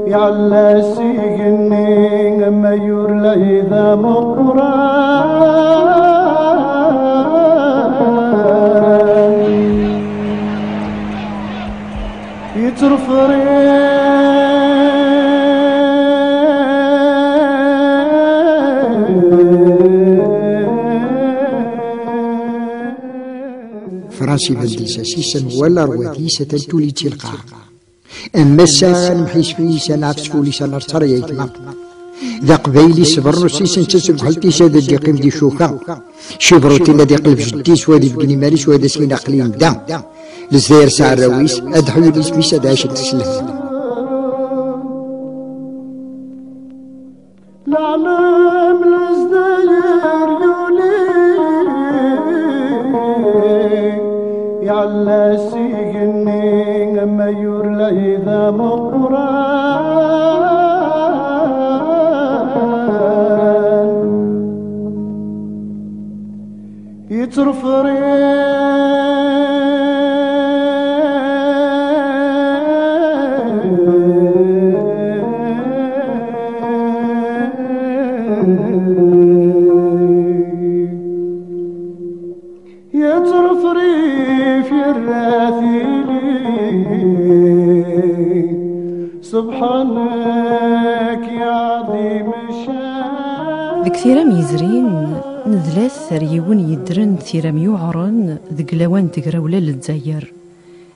يعلى سيغني ما يورلا إذا مقران يترفري فرنسي بلديسة سيسن ولا رواديسة تلتولي تلقى أما السان محيس فيسا نعفس فوليسا نرتر يتما ذا قبيلي صبر سيسن تسب حلتيسا ذا دي قيم دي شوكا شبروتي الذي قلب جديس وادي بقني ماريس وادي سين أقليم دا لزدير ساعة الرويس أدحو الاسميسا داش تسلف العالم لزدير يولي يعلى سيغني ما يورلا إذا مقران يترفري يترفري في الراثيلي سبحانك يا عظيم الشان. ذيك ثيرام يزرين نذلاث ثريون يدرن ثيرام يعرن ذيك لوان تقراولا للجزائر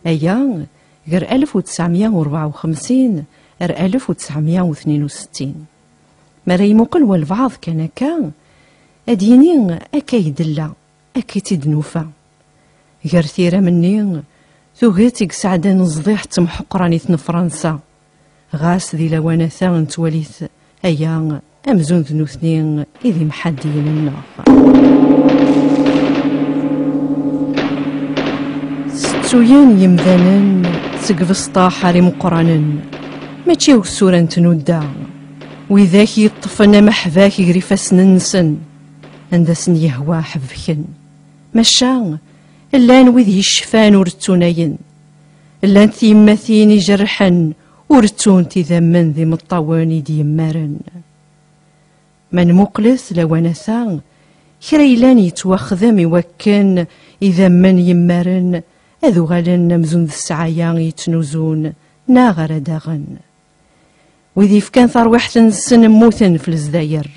أيا غير 1954 غير 1962 ما ريموقل والبعض كان كان أديني أكيد لا أكيد نوفا غير ثيرا مني ثوغيتك سعدا نزضيح تمحق رانيتن فرنسا غاس ذي لوانثا نتواليث أيا أمزون ذنوثنين إذي محدين النار ستوين يمذنن سقف سطاحة مقرنن ماشي وكسورا تنودا وإذاك يطفن محذاك يغريفاس ننسن اندسن يهوى حفكن مشا اللان وذي الشفان ورتونين اللان ثيمثين يجرحن ورتون تذمن ذي مطواني ديمارن من مقلث لونثا خريلان يتوخذم يوكن إذا من يمارن أذو غالن مزون ذي السعايا يتنوزون ناغر داغن وذي فكان ثروحت السن موثن في الزداير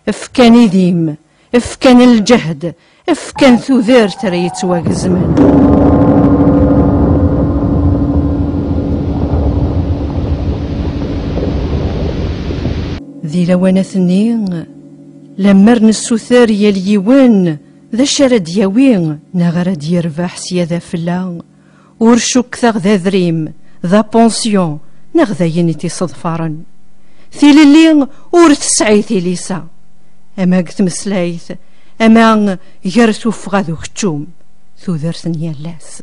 افكان يديم افكان الجهد افكان ثوذير ترى يتواق الزمن ذي لوانثني لمرن السوثار يليوان ذا الشرد يوين نغرد يربح سيادة فلا ورشوك ثغ ذا ذريم ذا بونسيون نغذا ينتي صدفارا ثيلي اللي ورتسعي ثيليسا أما قت مسلايث أما غرتو فغادو كتوم ثو ذرثن يالاس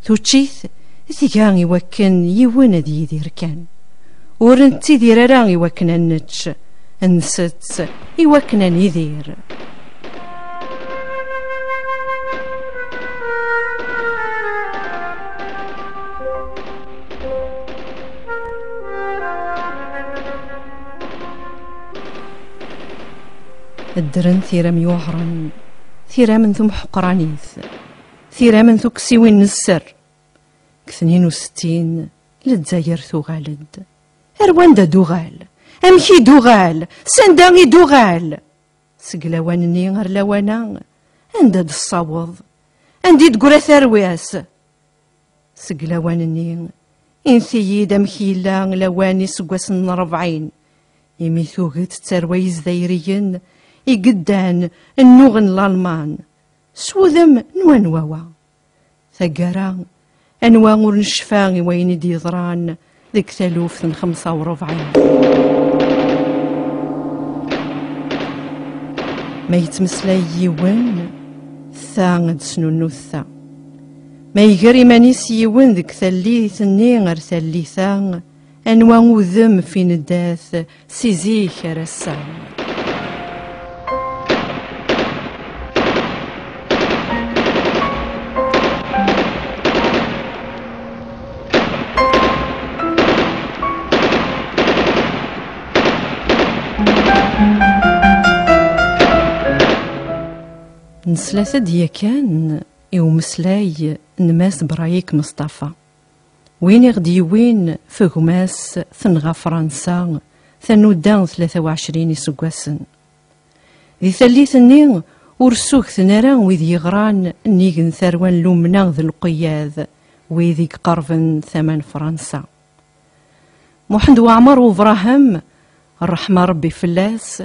ثو تشيث ثيقان يوكن يوان ذي يدير كان ورنتي دير راني يوكن النتش انست يوكن يدير الدرن ثيرا ميوهرن ثيرا من ثم حقرانيث ثيرا من ثو كسيوين السر 62 للجزائر ثوغالد أرواندا دوغال أمشي دوغال سنداني دوغال سقلاوانني غير لوانا أنداد الصاوض أندي تقرا ثروياس سقلاوانني إن ثييد أمكيلا لواني سقواسن 40 يمي ثوغت ترويز ذايريين يقدان النوغن الألمان سوذم نوانواوا ثقارا أنوا ورنشفاغي وين دي ضران ذيك 45 ما يتمسلاي يوان ثا سنونو ثا ما يجري مانيس يوان ذك ثليثني غير ثليثا أنوا وذم في نداث سيزيك رسا نسلاثة ديا كان مسلاي نماس برايك مصطفى وين يغدي وين فغماس ثنغا فرنسا ثنودا 23 سكواسن ذي ثليثني ورسوك ثنرا وذي يغران نيغن ثروان لومنا ذي القياذ وذي قربن ثمن فرنسا محمد وعمر وفراهم الرحمة ربي فلاس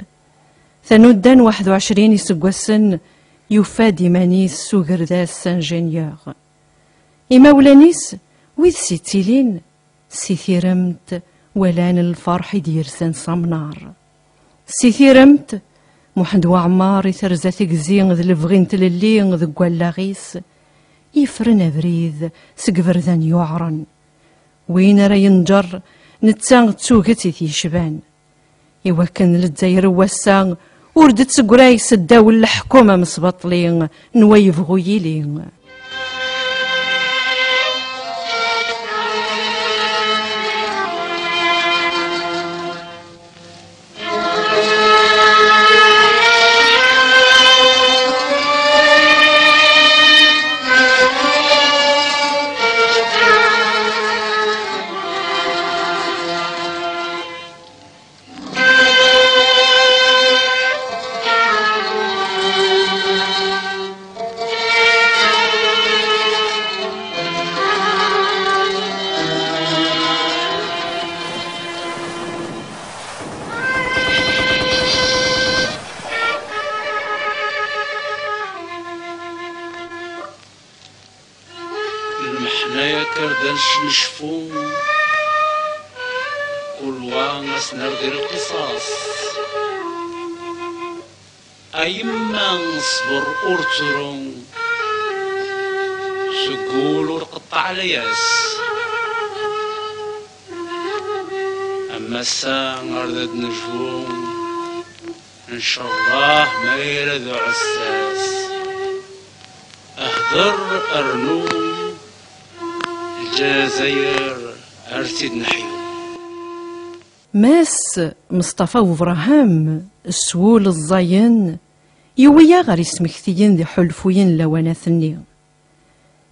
ثنودا 21 سكواسن يفادي مانيس سوغرداس سانجينيور إما ولانيس ويذ سيتيلين سيثيرمت ولان الفرح ديرسان صمنار سيثيرمت محمد وعمار يثرزاتك زين ذ الفغين تللين ذ قوالاغيس يفرن أبريذ سقفردان يعرن وين راه ينجر نتسان تسوغتي تيشبان إوا كان للدزاير واسان وردت سقراي سداو الحكومة مصبطلين نوايف غويلين المحنايا كردان نشفو كل واغاس نردي القصاص أيما نصبر أرترون سقول ورقطع لياس أما الساعة غردد نجوم إن شاء الله ما يرد عساس أهدر أرنو الجزائر أرتد نحيو ماس مصطفى وفراهام السوول الزاين يويا غير يسمكتين ذي حلفوين لواناثني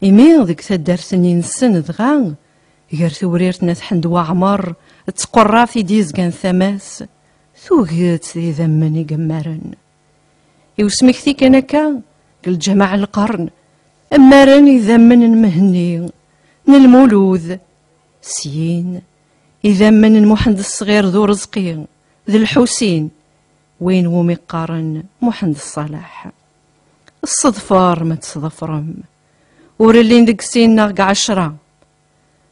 إمين ذيك تدارثني نسن دغا غير ثوريرتنا تحند وعمر تقرا في ديزكان ثماس ثوغيت ذي ذمني قمارن يوسمكتي كانكا قل جماع القرن أمارن يذمن المهني المولود سين إذا من محمد الصغير ذو رزقي ذي الحسين وين ومي قارن محمد الصلاح الصدفار ما تصدفرم ورلين ديك سين ناق 10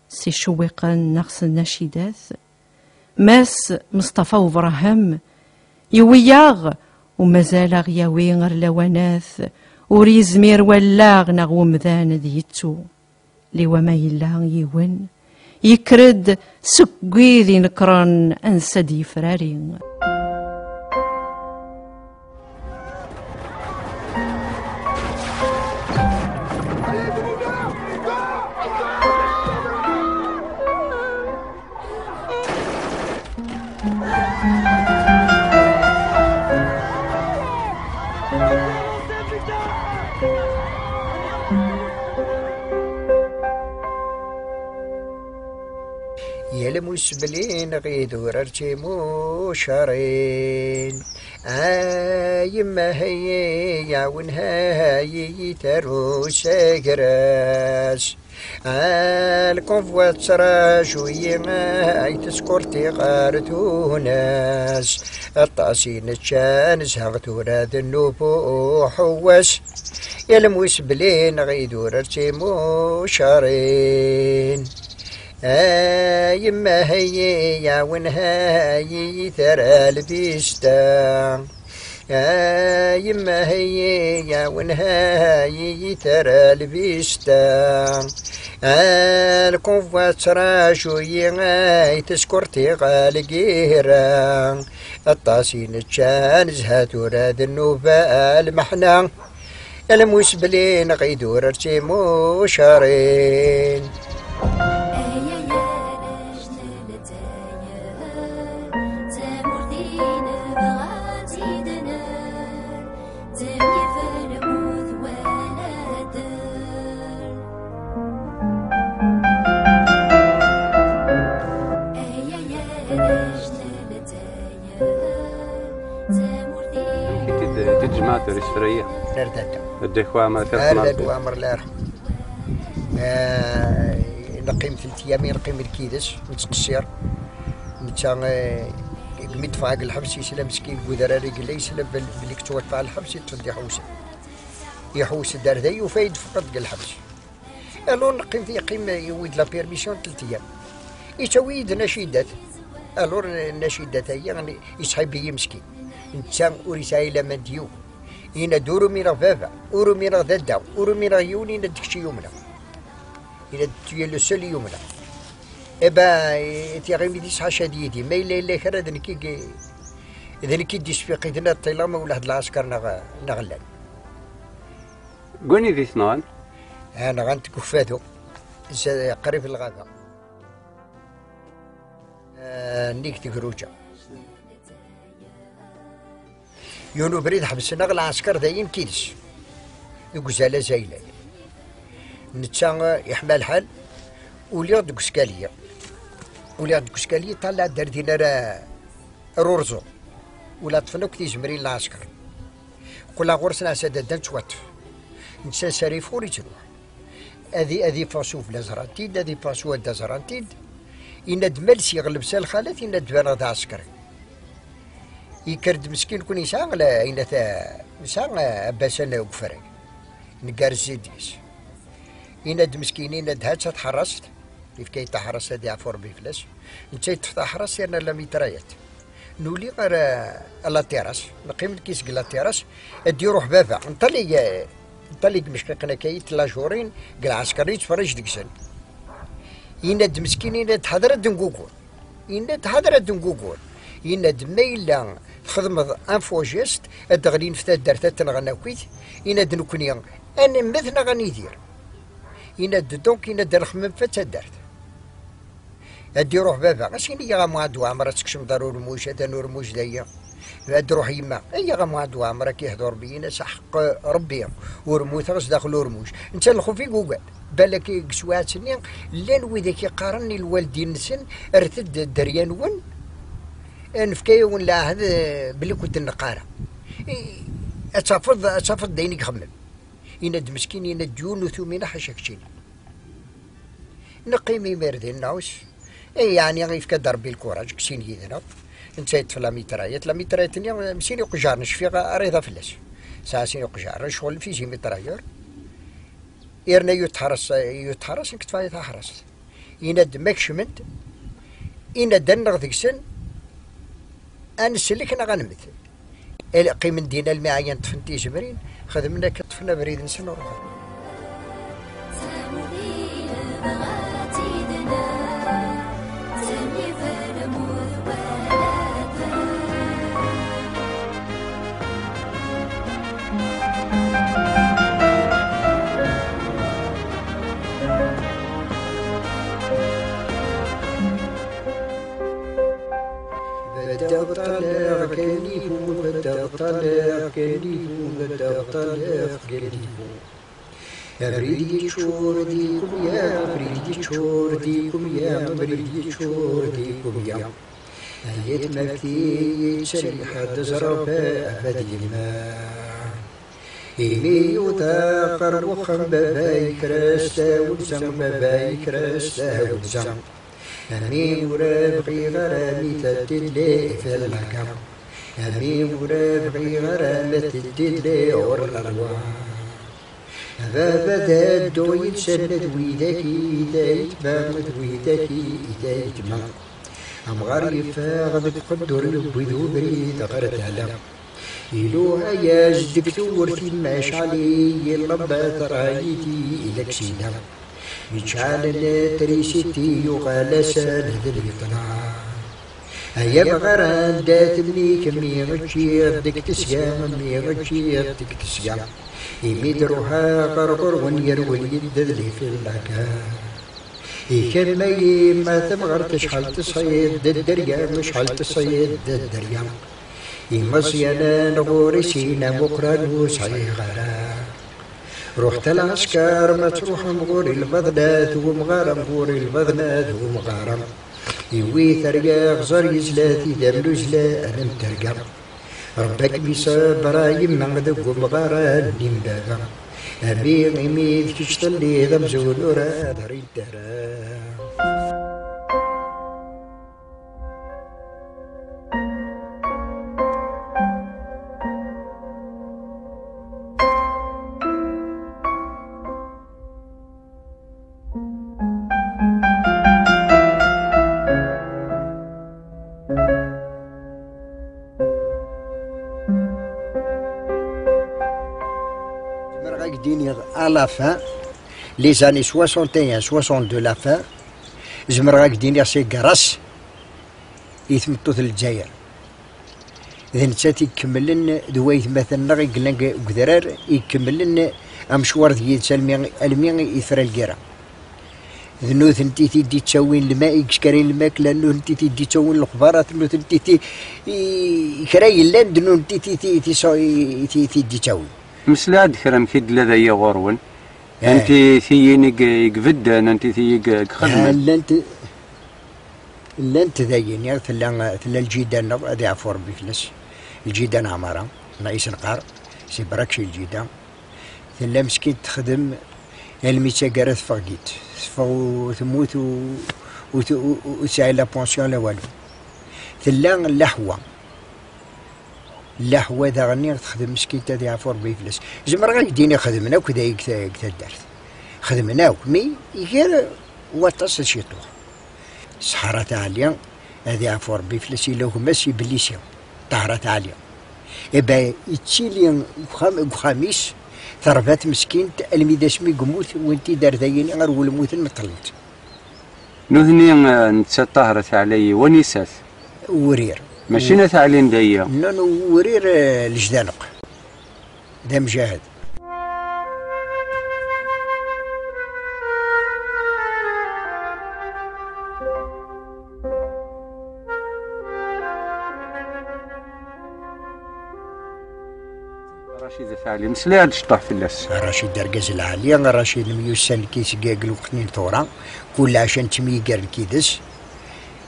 سي شويقا نغس النشيدات ماس مصطفى وبراهام يوياغ ومازال غياوي غير لواناث وريزمير ولاغ نغ مذان ديتو لي وما يلا يون يكرد سكوي ذي نكران أنسى دي فرارين المسبلين غيدور ارتمو شارين يما هي يعونها يترو ساقراس الكونفوا تسرى شوية ما يتسكرتي غارتو ناس الطاسين الشان زهغتونا ذنوبو حواس يا المسبلين غيدور ارتمو شارين يما هي يعونها يثرى البيستا يما هي يا ونهاي ترى البيستا الكوفة تراشو يغاي تسكرتي غالقيرا الطاسين تشان زهاتو راد النوبة المحنة المسبلين غيدور ارتيمو شارين تجمعات الإسفرية نردد الدخوة ما نردد وامر الله يرحمه نقيم 3 أيام نقيم الكيدس نتقصير مدفع الحبس يسلم مسكين بوذراري قال لي يسلم باللي كتوقف على الحبس يتفضي حوسه يحوس الدار ذي وفايد فقط قال الحبس الو نقيم في يقيم يويد لا بيرميسيون 3 أيام يتويد نشيدات الو النشيدات هي يعني يصحب لي مسكين نتسان ورسائل من ديو إنا دورو من غفافة ورو من غدادا ورو من غيوني ندكشي يومنا إنا تي لو سول يومنا إبا تيغي ميديس حشاديدي ما إلا إلا خير إذا نكي ديش في قيدنا الطيلامة ولا هاد العسكر نغلان قوني ذي اثنان أنا غنتكفاتو قريب الغابة نيك تقروجا يونو بريد حبسنا غل العسكر داين كيدس يقزالة زايلة نتسا يحمى الحال وليغ كسكالية طلع دار دينا رورزو ولا طفنا كتي زمرين العسكر كل غرسنا سدادان تواتف نتسا ساري فوري تروح هذي فاسو في لازرانتيد هذي فاسو دا زرانتيد إن دمالس يغلب سال خالات إن دبانا دا عسكري يكرد مسكين كون يساق لا إن يساق باسنا وكفري نقار الزيديس إن مسكين إن دهات تحرست كيف كي تحرس هادي عفور بفلاس نتا تحرس يرنا لا ميترايات نولي غير لا تيراس نقيم الكيس لا تيراس ادي روح بابا نطلق مشققنا كايت لا جورين قال عسكري تفرج ديكسن إن مسكين إن تحضر دنقوقور إن دميلا تخدم انفوجيست ادغلين في دارتا تنغناوكيت إن دنكوني أنا مثنا غنيدير إن دونك إن دار خمم فتدارت ادي روح بابا غاسيني يا غامو عمرك تكشم ضروري موش هذا نور موش دايا ادي روح يما اي غامو عمرك يهضر بينا سحق ربي ورموت غاس داخل ورموش انت الخوفي قوقال بالك كسوات سنين لان وذاك يقارني الوالدين نسن ارتد دريان ون نفكي ولا هذا بلي كنت النقاره اتفض ديني خمم إن مسكين إن ديون وثمينة حشكشيني نقيمي مردين ناوس اي يعني غيف كضربي الكوراج كسين هيدنا نتايت في لاميترايات نيا مسيني قجار نشفي ريضه فلاس ساسيني قجار شغل في جي متراير إرنا يتحرس نكتفاي تحرس إن دمكشمنت إن دنغ ذكسن أنسلك نغنمت قيم دينا المعين تفنتي جمرين خدمنا كطفنا بريد نسنو بريدي شور ديكم يا بريدي شور ديكم يا بريدي شور ديكم يا هيت مكتي شريحة تزرب أبدي ما إيمي وتاقر وخم ببايك راستا ولزم ببايك راستا ولزم أمي ورابغي غرامي تدلي في الحكم أمي ورابغي غرامي تدلي ور الأرواح بابا دو يتسند ويداكي إذا يتبامد ويداكي إذا يتما أم غار يفاغ ذك قدر البيضو بريد غرد على إلوها يا جدك ثورتي ماش علي يلبى رايتي إلك سيدا يجعل تريستي يغال سال البطنا أيا بغران داتني كمي غتشير ديك تسيام مي غتشير ديك تسيام يميد روحا غرغر ونير وليد اللي في العكا كان ماي ما تمغر تشحال تصيد الدريا مشحال تصيد الدريا يمصيانا نغوري سينا مقران وصعي غرا رحت العسكر ما تروح مغوري البغداد ومغارم مغوري البغداد ومغارم يوي ثريا غزر يزلاتي داملو زلا انا مترقم ربك بيصبر يما غدق ومغارا نيم بابا أبي غميد كشتلي ذا مزول ورا ذري الدرا à la fin, les années 61-62 la fin, زمر قاعدين سي كراس يثمتو في الجزائر إذا نتاتي يكملن دوايت مثلا قلنا قدرار يكملن أمشوار ديال المي يثرى الكرا ذنوث انتي تيدي تسوين الماء يكسكرين الماك لأنه انتي تيدي تسوين الخبارات ذنوث انتي كراي اللان دنو انتي تيدي تسوين مسلاد كرام كيد لذا غورون انت ثيينك يقفدن انت ثييك خدمة لانت ذاين يا ثلا الجيدان هذا عفور بفلس الجيدان عمارة رئيس القار سي براكشي الجيدان ثلا مسكين تخدم الميتا كارث فقيت ثموت وتسعي لا بونسيون لا والو ثلا اللحوة ذا غني تخدم مسكين تاع عفور بفلس زمر غير يديني خدمنا وكذا كتدارت خدمنا مي غير وتصل شي طوح صحارة عالية هذه عفور بفلس لو ماشي بليسيا طهرات عالية إبا يتشيلي خميس ثربات مسكين الميداش مي قموت وانتي دار ذايني غير ولموت نطلت نذني نتسا طهرت علي ونسات ورير ماشي نات علين دايا نو ورير الجدانق دا مجاهد رشيد فعلي مسلا هاد الشطح في اللاس رشيد درقز العالية رشيد ميوسان كيس قاقلو قنين ثورة كل عشان تميقر الكيدس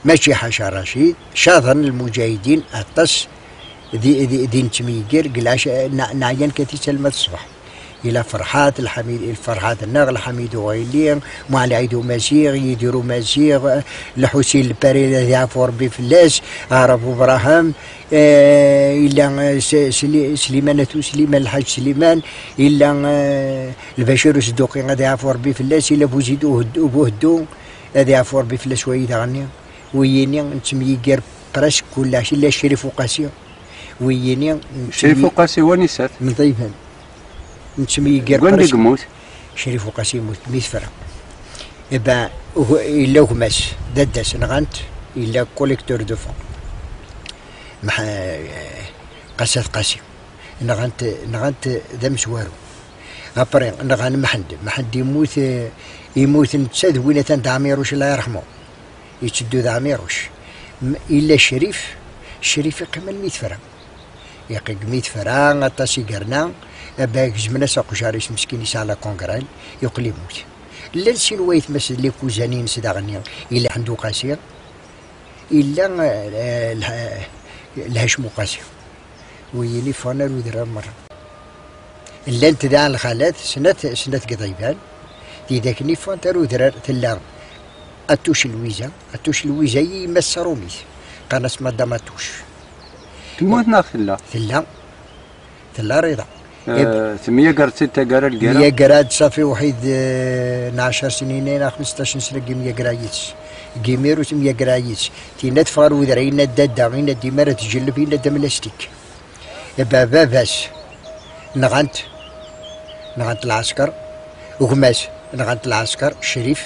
ماشي حاشا رشيد شاذن المجاهدين أطس دي نتميقر قلاش نعين كتي سلمة الصبح إلى فرحات الحميد الفرحات النغ الحميد وغيلين مع العيد ومسيغ يديروا مسيغ لحسين الباري الذي عفو ربي فلاس عرب وبراهام إلا سليمان الحاج سليمان إلا البشير الصدوقي الذي عفو ربي فلاس إلا بوزيدو بوهدو الذي عفو ربي فلاس ويد غني ويني نتميقر براسك كل شيء لا شريف وقاسي ويني شريف وقاسي ونسات من طيبان نتسمي قال قموت شريف وقاسي موت 100 فرنك إبا إلا غماس داداس نغانت إلا كوليكتور دو فون قاسات قاسي نغانت ذا مسوارو أبرين نغان محند يموت نتساد وين تاع عميروش الله يرحمه يتشدو ذا عميروش إلا الشريف يقيم 100 فرنك يقيم 100 فرنك غطاسي قرنا باك زمنا ساقو شاريس مسكين يسعى كونغرال يقول يموت لا نسين وايت مثل لي كوزانين سدا غنيا إلا عنده قاسية إلا الهشمو قاسية ويني فانا ودرا مرة إلا انت داع الخالات سنة قضيبان دي ذاك نيفان تارو درا تلا أتوش الويزا يمسرو ميت قانا اسمها داماتوش تموت ناخلا تلا رضا ثمية قرات تقرا القرا 100 قراد صافي وحيد 10 سنين 15 سنة 100 قرايتش كيميرو 100 قرايتش تينا تفارو ذرينا دادا غينا ديما تجلب هنا دملاستيك باباس نغنت العسكر وغماس نغنت العسكر الشريف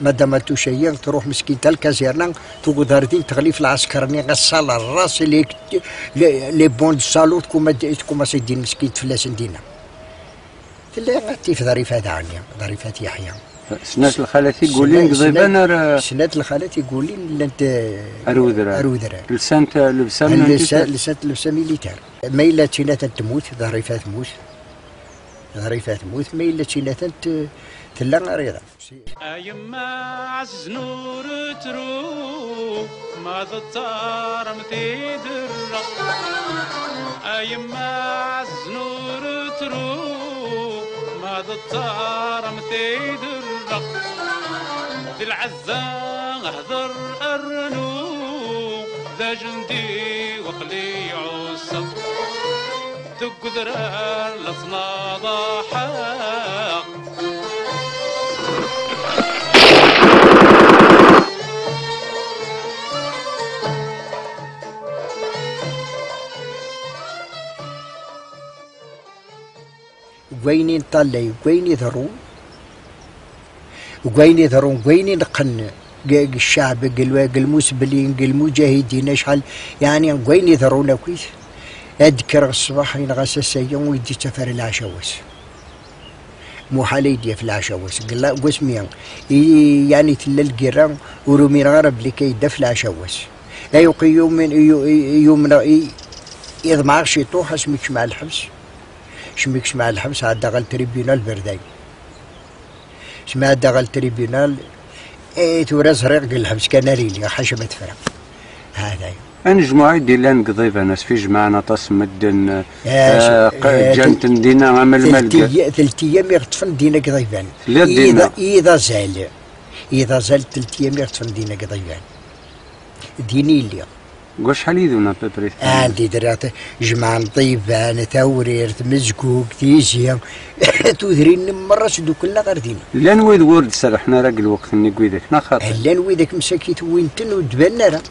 مادام شيء تروح مسكين تا الكازيرنا تقعد هاردين تغلي في العسكرني غسال الراس لي بون سالو تكون سيدين مسكين فلاس ندينا تلا غاتي في ظريفات عني ظريفات يحيى سنات الخالتي يقولين قضيبان سنات الخالتي يقولين انت ارودرا لسانت لبسه ميليتار ما الا تينا تموت ظريفات موت ما الا تينا تلا رياضه ايما عز نور ترو ما ضطر متيدر ايما عز نور ترو ما ضطر متيدر ذي العزة اهدر ارنو ذا جندي وقلي عصا تقدر لصنا ضحاك وين طلع وين يذرون وين نقن الشعب المسبلين المجاهدين شحال يعني وين يذرون كويس اذكر الصباح ينغس السيوم ويدي تفر العشاوس محال يدي في العشاوس قال قسمي يعني تلا القرام ورومي غرب لكي يدف العشاوس ايوقي يوم اذا ما عرفش يطوح اسميكش مع الحبس عاد داخل تريبيونال برداي سمع داخل تريبيونال تورز ريق الحبس كان ريلي حشبت فرق هذا أنا جماعة ديلان قضيبة ناس في جماعة طاس مدن جنت دينا عمل ملقى 3 أيام يغطفن دينا قضيبان إذا زال 3 أيام يغطفن دينا قضيبان ديني اللي واش حال يدونا ببريت عندي درات جماعة طيبان توريرت مزكوك تيزيا تودرين مرة شدو كلنا غردين لان ويد ورد سرحنا راك الوقت اني قويدك ناخاطر لان ويدك مساكيت وين تنو دبانا راه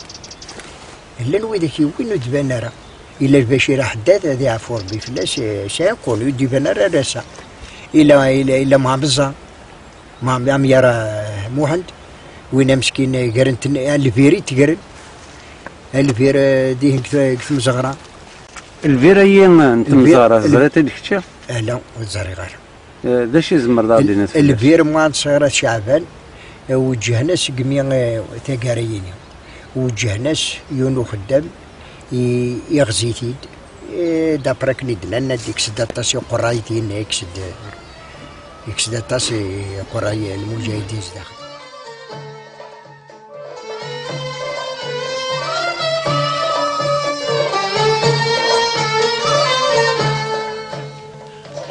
لان ويدك وين دبانا راه إلا البشير حداد هذه عفور بفلاس سيقول يدبانا راه راسا إلا مع بزا مع يرى موحد وين مسكين قرنت الفيري تقرن الفيرا ديه كيف مزغرة الفيرا هي انت مزغرة زرات هذيك الشيء؟ لا الزري غير ذا شي زمر ضادي ناس الفيرا موان صغيرة شعبان وجهنا سقمي تاقاريين وجهنا يونو خدام يغزيتيد دابرك ندنا ديك سدا طاسي قرايتين يكسد طاسي قراي المجاهدين داخل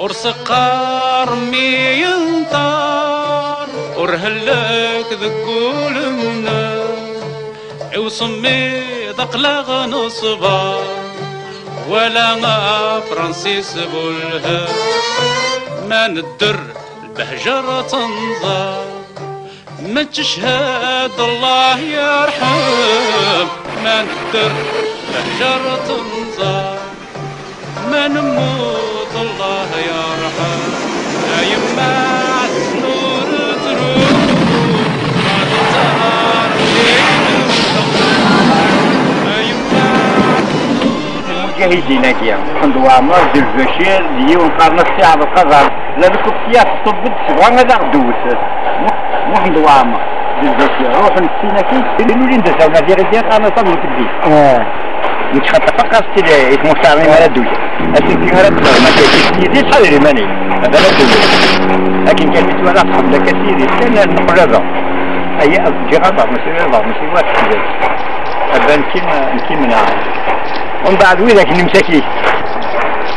ورسقار مينطار ورهلك ذكول منا وصمي دقلاغ نصبا ولا فرانسيس بولها ما ندر البهجرة تنظر ما تشهد الله يرحم ما ندر البهجرة تنظر ما نموت الله يرحم يا يما عالنور تروح ما تطهر يا يما المجاهدين كيا عندو عمر ديال البشير ديال ونقارن الساعة بالقدر لا بالكفتيات الطب تسبغا غدا غدوس مو عندو عمر ديال البشير روح نسينا كي اللي ندساو نادي غير انا صبر تبي متخطى فقط يتمشى على الدوجة لكن في هذا ما كثير حاضر ماني هذا لا توجد لكن كان متولى قبل كثير كان نقلبه أي جغطة ماشي واحد كذا أبان كيما ومن بعد وذاك المساكين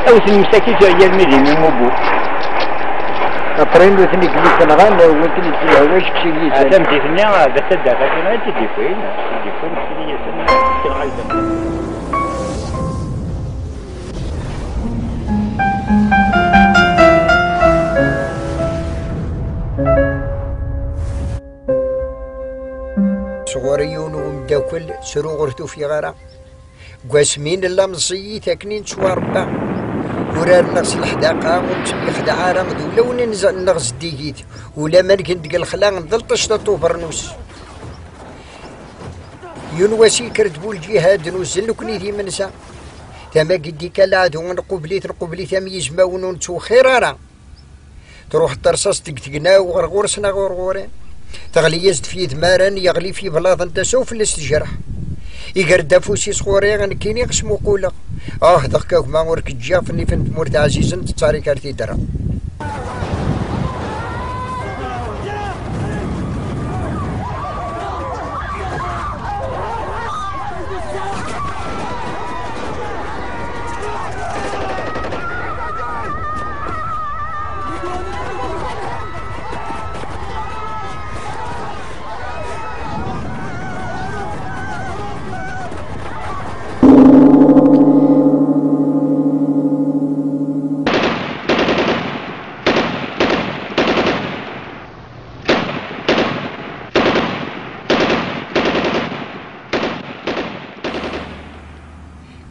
أو المساكين هي المدينة من موبو أبرين وثني كلي كنغان وثني كلي هواش كشيلي هذا متيثني هذا تدا لكن هذا تديفين كلي يسمى كنغايدا صغوريون ومداكل سرو غرتو في غارة قاسمين لا مصيي تاكنين شواربا ورار نغس الحداقة ونتبي خدعة رمد ولا وننزل نغس ديكيت ولا ما نكندق الخلا نضل تشططو برنوس ينواسي كردبو الجهاد نوزل كنيتي منسا تما قدي كالعادو نقبليت ميز ماونون تو خيرارا تروح الترصاص تقتقنا وغرغورسنا غرغورين تغلي يزد في ثمارن يغلي في بلاط انت سوف الاستجرح يقرد فوسي صغوري غنكيني قسمو قولا ضحكاك ما ورك تجافني فنت مورد عزيزا تتاري كارتي درا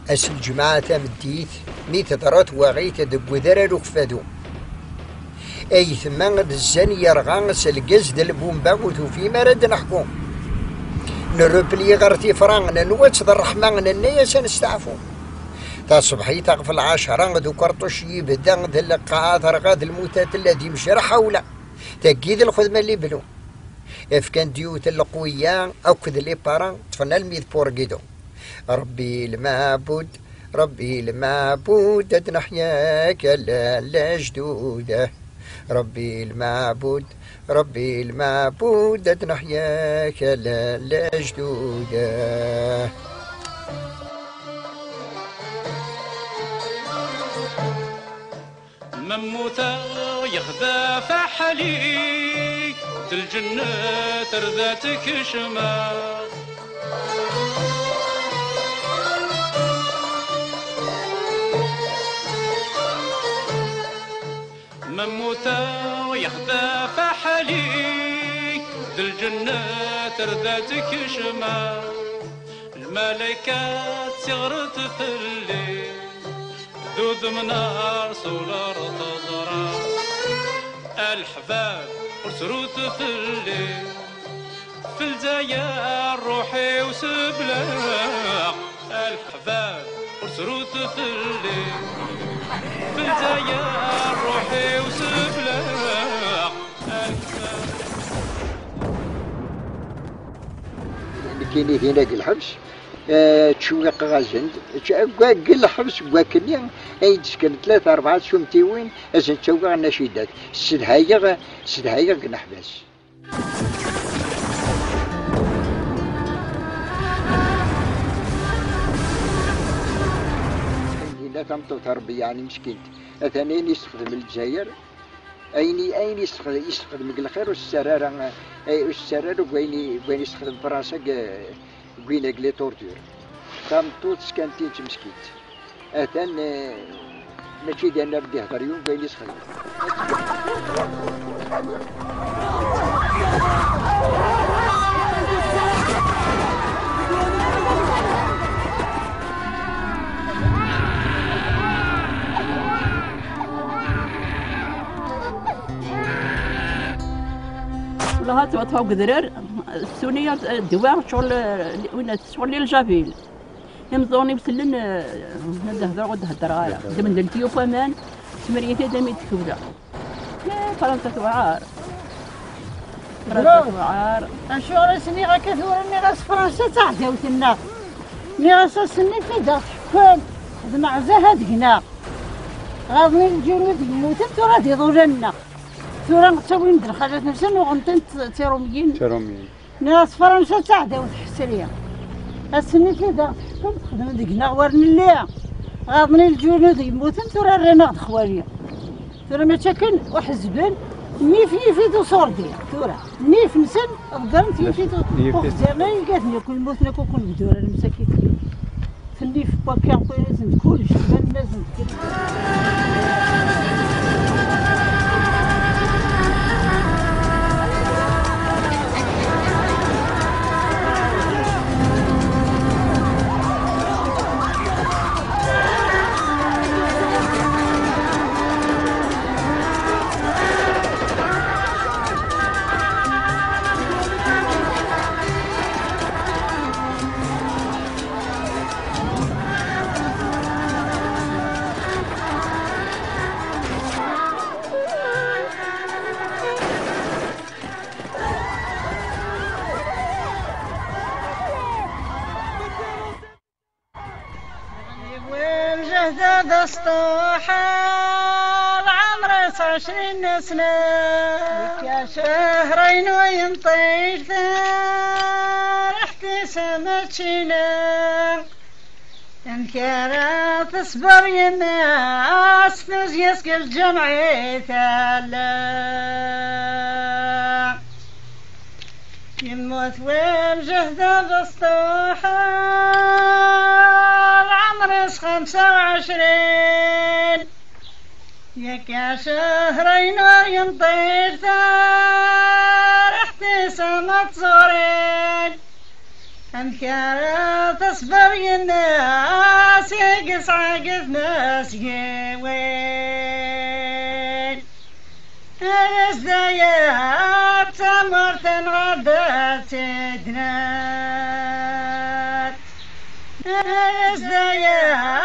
أس الجماعة مديت ميت ضرات وغيت دب ذرر كفادو أي ثمان الزن يرغان سلقز دلبون باغوثو في مرد نحكم نربلي غرتي فران نواتش ذا الرحمن الناس نستعفو تا صبحي تغفل 10 ذو كرطوش يبدا ذا اللقاءات رغاد الموتات الذي مشى حوله تأكيد الخدمة اللي بلو إف كان ديوت القوية أو كذا لي باران تفنى الميذ بورقيدو ربي المعبود نحياك لا جدوده ربي المعبود نحياك لا جدوده مموتا يخذا فحلي الجنة ترذاتك شمال مموتا ويخذا فحلي الجنة ترذاتك شمال الملائكة صغرت في الليل ذوذ منار سولار تزرع الحباب وسروت في الليل في الجاية روحي وسبلاغ الحباب وسروت في الليل في الجاية روحي وسبلاغ كاين هناك الحبس تشويق غازند قال الحبس وكني اي تسكن 3-4 شمتيوين ازن تشويق النشيدات سدهايغ نحبس لا تمطو تربي يعني مسكين اثنين يستخدم الجزائر اين يستخدم الخير والسراره وين يستخدم فرنسا وين لي تورتور تمطو سكنتين مسكيت اثن ماشي ديالنا بدي يهضر يوم وين يستخدم والله تبغى قدرر السونية الدواء شغل الجافيل يمزوني بسلن نهضر غاية من التيوب امان سمريتي دامي تكولا فرنسا وعار شغل سني غا كثور اني غاس فرنسا تعداو تنا ني غاس سني في دار حكام معزة هاد هنا غاضني الجنود يموتن ترى دي ظلنا ثورة نسوي ندير حاجات نفسنا وغنتن تيروميين ناس فرنسا تعداو تحسريا السني في دار حكام خدمة ديكنا ورني ليها غاضني الجنود يموتن ثورة رينا خواليا ثورة ما تاكن وحزبان نيف يفيدو صوردي ثورة نيف نسن أبقرنت يفيدو وخزيرنا يلقاتني كل موتنا كل بدورة المساكين في النيف باكيان قوي لازم كلش بان لازم جهد دستوحة العمر 20 سنة يا شهرين وينطيش رحتي سمتشينا إن كانت تصبر الناس نزيسك الجمعية تالا يموت والجهد بسطوحة العمر 25 ياك يا شهرين ينطير رحتي سمت زورين إن كانت تصبر الناس يقص عقد ناس يوين ازديات تمرت غدات دنات ازديات